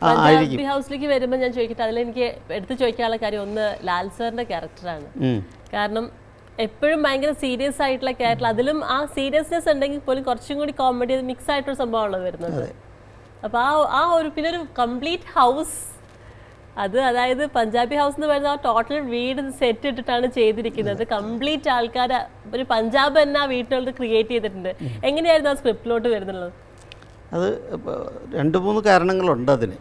പഞ്ചാബി ഹൗസിലേക്ക് വരുമ്പോൾ ഞാൻ ചോദിക്കട്ടെ, അതിലെനിക്ക് എടുത്ത് ചോദിക്കാനുള്ള കാര്യം ഒന്ന് ലാൽ സാറിന്റെ ക്യാരക്ടറാണ്. കാരണം എപ്പോഴും ഭയങ്കര സീരിയസ് ആയിട്ടുള്ള ക്യാരക്ടർ, അതിലും ആ സീരിയസ്നെസ് ഉണ്ടെങ്കിൽ പോലും കുറച്ചും കൂടി കോമഡി മിക്സ് ആയിട്ടൊരു സംഭവമാണല്ലോ വരുന്നത്. അപ്പൊ ആ ഒരു പിന്നെ ഒരു കംപ്ലീറ്റ് ഹൗസ്, അത് അതായത് പഞ്ചാബി ഹൗസ് എന്ന് പറയുന്നത് ആ ടോട്ടൽ വീട് സെറ്റ് ഇട്ടിട്ടാണ് ചെയ്തിരിക്കുന്നത്. കംപ്ലീറ്റ് ആൾക്കാർ ഒരു പഞ്ചാബ് തന്നെ ആ വീട്ടിനകത്ത് ക്രിയേറ്റ് ചെയ്തിട്ടുണ്ട്. എങ്ങനെയായിരുന്നു ആ സ്ക്രിപ്റ്റിലോട്ട് വരുന്നുള്ളത്? അത് 2-3 കാരണങ്ങളുണ്ട് അതിന്.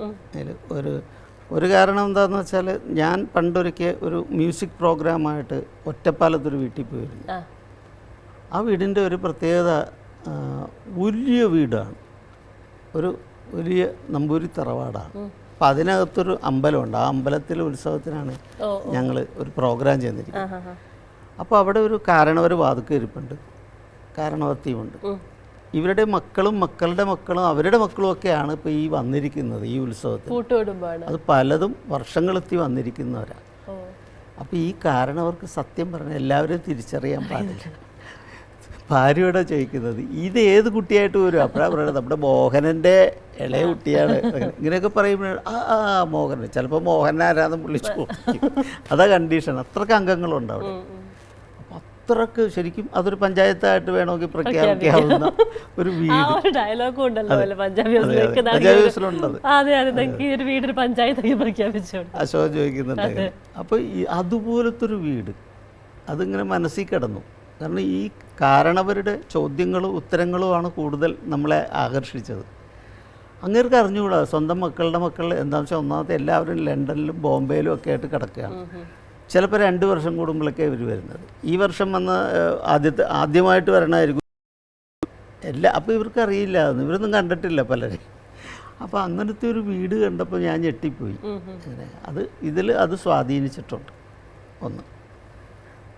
ഒരു കാരണം എന്താണെന്ന് വെച്ചാൽ, ഞാൻ പണ്ടൊരിക്കൽ ഒരു മ്യൂസിക് പ്രോഗ്രാമായിട്ട് ഒറ്റപ്പാലത്തൊരു വീട്ടിൽ പോയിരുന്നു. ആ വീടിൻ്റെ ഒരു പ്രത്യേകത, വലിയ വീടാണ്, ഒരു വലിയ നമ്പൂരി തറവാടാണ്. അപ്പം അതിനകത്തൊരു അമ്പലമുണ്ട്. ആ അമ്പലത്തിലെ ഉത്സവത്തിനാണ് ഞങ്ങൾ ഒരു പ്രോഗ്രാം ചെയ്തിരിക്കുന്നത്. അപ്പോൾ അവിടെ ഒരു കാരണവർ വാതുക്കെ ഇരിപ്പുണ്ട്, കാരണവത്തിയുമുണ്ട്. ഇവരുടെ മക്കളും മക്കളുടെ മക്കളും അവരുടെ മക്കളും ഒക്കെയാണ് ഇപ്പോൾ ഈ വന്നിരിക്കുന്നത് ഈ ഉത്സവത്തിൽ. അത് പലതും വർഷങ്ങളെത്തി വന്നിരിക്കുന്നവരാണ്. അപ്പോൾ ഈ കാരണവർക്ക് സത്യം പറഞ്ഞാൽ എല്ലാവരെയും തിരിച്ചറിയാൻ പാടില്ല. ഭാര്യയോടെ ചോദിക്കുന്നത് ഇത് ഏത് കുട്ടിയായിട്ട് വരും? അപ്പോഴാണ് പറയുന്നത് നമ്മുടെ മോഹനൻ്റെ ഇളയ കുട്ടിയാണ്. ഇങ്ങനെയൊക്കെ പറയുമ്പോൾ മോഹനൻ, ചിലപ്പോൾ മോഹനാരാന്ന് വിളിച്ചു കൊടുക്കും. അതാ കണ്ടീഷൻ. അത്രയ്ക്ക് അംഗങ്ങളുണ്ട് അവിടെ. അത്രക്ക് ശരിക്കും അതൊരു പഞ്ചായത്തായിട്ട് വേണമെങ്കിൽ പ്രഖ്യാപിക്കാവുന്ന ഒരു വീട്. പഞ്ചാബി ഹൗസിലുണ്ടത്. അശോകൻ ചോദിക്കുന്നുണ്ട്. അപ്പോൾ അതുപോലത്തെ ഒരു വീട് അതിങ്ങനെ മനസ്സിൽ കിടന്നു. കാരണം ഈ കാരണവരുടെ ചോദ്യങ്ങളും ഉത്തരങ്ങളുമാണ് കൂടുതൽ നമ്മളെ ആകർഷിച്ചത്. അങ്ങേർക്ക് അറിഞ്ഞുകൂടാ സ്വന്തം മക്കളുടെ മക്കൾ എന്താണെന്ന് വെച്ചാൽ, ഒന്നാമത്തെ എല്ലാവരും ലണ്ടനിലും ബോംബെയിലും ഒക്കെ ആയിട്ട് കിടക്കുകയാണ്. ചിലപ്പോൾ 2 വർഷം കൂടുമ്പോഴൊക്കെ ഇവർ വരുന്നത്. ഈ വർഷം വന്ന് ആദ്യമായിട്ട് വരണമായിരിക്കും അപ്പോൾ ഇവർക്ക് അറിയില്ല, ഇവരൊന്നും കണ്ടിട്ടില്ല പലരും. അപ്പോൾ അങ്ങനത്തെ ഒരു വീട് കണ്ടപ്പോൾ ഞാൻ ഞെട്ടിപ്പോയി. അത് സ്വാധീനിച്ചിട്ടുണ്ട് ഒന്ന്.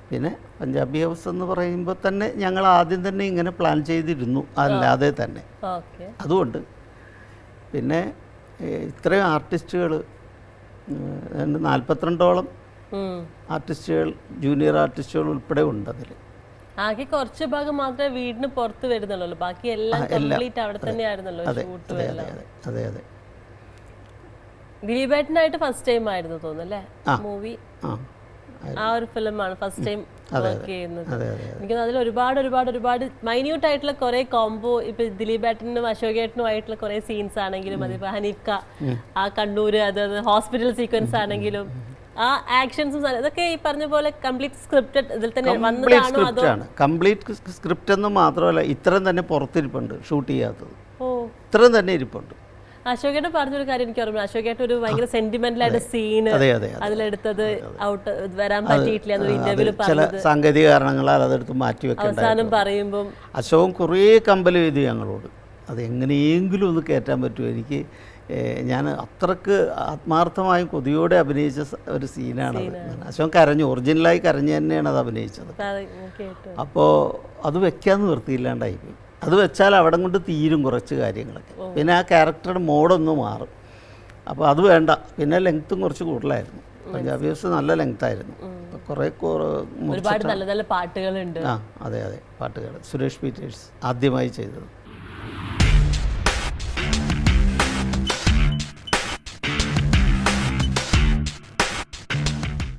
പിന്നെ പഞ്ചാബി ഹൗസ് എന്ന് പറയുമ്പോൾ തന്നെ ഞങ്ങൾ ആദ്യം തന്നെ ഇങ്ങനെ പ്ലാൻ ചെയ്തിരുന്നു, അല്ലാതെ തന്നെ. അതുകൊണ്ട് പിന്നെ ഇത്രയും ആർട്ടിസ്റ്റുകൾ, 42ഓളം ആർട്ടിസ്റ്റുകൾ, ജൂനിയർ ആർട്ടിസ്റ്റുകൾ ഉൾപ്പെടെ ഉണ്ട് അതിൽ. ആകെ കുറച്ച് ഭാഗം മാത്രമേ വീടിന് പുറത്ത് വരുന്നുള്ളൂ, ബാക്കി എല്ലാം കംപ്ലീറ്റ് അവിടെ തന്നെയായിരുന്നല്ലോ ഷൂട്ടും എല്ലാം. അതെ അതെ. ദിലീപേട്ടനായിട്ട് ഫസ്റ്റ് ടൈം ആയിരുന്നു തോന്നുന്നല്ലേ മൂവി? ആ ഒരു ഫിലിമാണ് ഫസ്റ്റ് ടൈം വർക്ക് ചെയ്യുന്നത്. എനിക്ക് അതിൽ ഒരുപാട് മൈന്യൂട്ട് ആയിട്ടുള്ള കുറെ കോംബോ, ഇപ്പൊ ദിലീപേട്ടനും അശോകേട്ടനും ആയിട്ടുള്ള കുറെ സീൻസ് ആണെങ്കിലും, അതിപ്പോ ഹനീഫ്ക ആ കണ്ണൂര് അത് ഹോസ്പിറ്റൽ സീക്വൻസ് ആണെങ്കിലും ആ ആക്ഷൻസും ഇതൊക്കെ ഈ പറഞ്ഞ പോലെ കംപ്ലീറ്റ് സ്ക്രിപ്റ്റഡ് ഇതിൽ തന്നെ വന്നതാണോ? അതോ കംപ്ലീറ്റ് സ്ക്രിപ്റ്റ് എന്ന് മാത്രമല്ല, ഇത്രയും തന്നെ പുറത്തിരിപ്പുണ്ട്, ഷൂട്ട് ചെയ്യാത്തത് ഇത്രയും തന്നെ ഇരിപ്പുണ്ട്. അശോകേട്ടൻ പറഞ്ഞൊരു കാര്യം എനിക്ക് ഓർമ്മ, അശോകേട്ടൻ ഒരു ഭയങ്കര സെന്റിമെന്റൽ ആയിട്ട് സീൻ അതിലെടുത്തത് ഔട്ട് വരാൻ പറ്റിയിട്ടില്ല, ഇന്റർവ്യൂല് പറഞ്ഞത് സാങ്കേതിക കാരണങ്ങളാൽ അതെടുത്ത് മാറ്റി വെക്കാൻ അവസാനം പറയുമ്പോൾ അശോകൻ കുറേ കമ്പൽ ചെയ്തു ഞങ്ങളോട്, അത് എങ്ങനെയെങ്കിലും ഒന്ന് കയറ്റാൻ പറ്റുമോ. എനിക്ക് ഞാൻ അത്രക്ക് ആത്മാർത്ഥമായും കൊതിയോടെ അഭിനയിച്ച ഒരു സീനാണ്. അശോകൻ കരഞ്ഞു, ഒറിജിനലായി കരഞ്ഞു തന്നെയാണ് അത് അഭിനയിച്ചത്. അപ്പോൾ അത് വെക്കാൻ നിർത്തിയില്ലാണ്ടായിപ്പോയി. അത് വെച്ചാൽ അവിടെ കൊണ്ട് തീരും കുറച്ച് കാര്യങ്ങളൊക്കെ. പിന്നെ ആ ക്യാരക്ടറുടെ മോഡൊന്ന് മാറും. അപ്പോൾ അത് വേണ്ട. പിന്നെ ലെങ്ത്തും കുറച്ച് കൂടുതലായിരുന്നു. പഞ്ചാബി ഹൗസ് നല്ല ലെങ്ത്തായിരുന്നു. കുറേ ഒരുപാട് നല്ല നല്ല പാട്ടുകളുണ്ട്. അതെ പാട്ടുകൾ സുരേഷ് പീറ്റേഴ്സ് ആദ്യമായി ചെയ്തത്.